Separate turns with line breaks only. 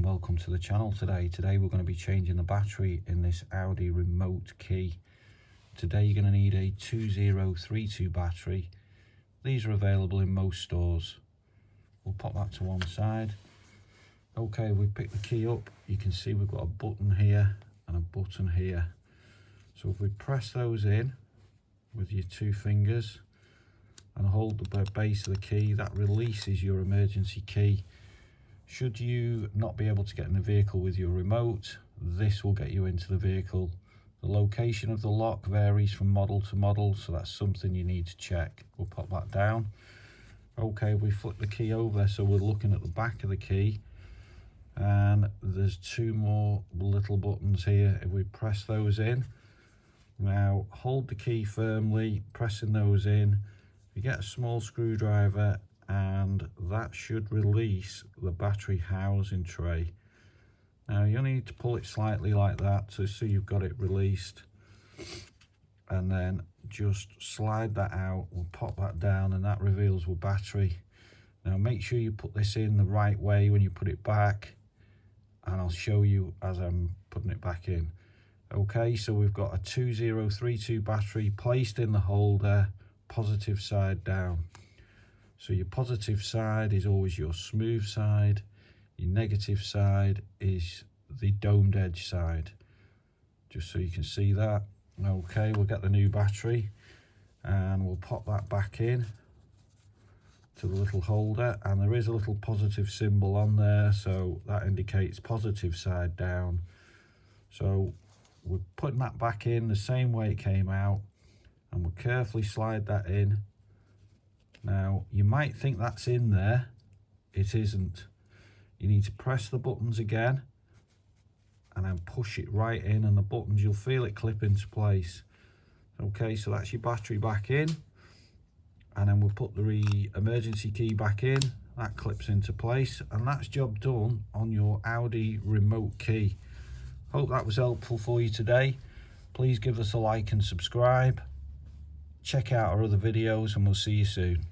welcome to the channel. Today we're going to be changing the battery in this Audi remote key. Today you're going to need a 2032 battery. These are available in most stores. We'll pop that to one side. Okay, we pick the key up. You can see we've got a button here and a button here. So if we press those in with your two fingers and hold the base of the key, that releases your emergency key. Should you not be able to get in the vehicle with your remote, this will get you into the vehicle. The location of the lock varies from model to model, so that's something you need to check. We'll pop that down. Okay, we flip the key over, so we're looking at the back of the key, and there's two more little buttons here. If we press those in, now hold the key firmly, pressing those in. You get a small screwdriver and that should release the battery housing tray. Now you only need to pull it slightly like that so you've got it released, and then just slide that out. We'll pop that down and that reveals your battery. Now make sure you put this in the right way when you put it back, and I'll show you as I'm putting it back in. Okay, so we've got a 2032 battery placed in the holder, positive side down. So your positive side is always your smooth side, your negative side is the domed edge side, just so you can see that. Okay, we'll get the new battery and we'll pop that back in to the little holder, and there is a little positive symbol on there, so that indicates positive side down. So we're putting that back in the same way it came out, and we'll carefully slide that in. Now you might think that's in there, it isn't. You need to press the buttons again and then push it right in, and the buttons, you'll feel it clip into place. Okay, so that's your battery back in, and then we'll put the emergency key back in. That clips into place, and that's job done on your Audi remote key. Hope that was helpful for you today. Please give us a like and subscribe. Check out our other videos, and we'll see you soon.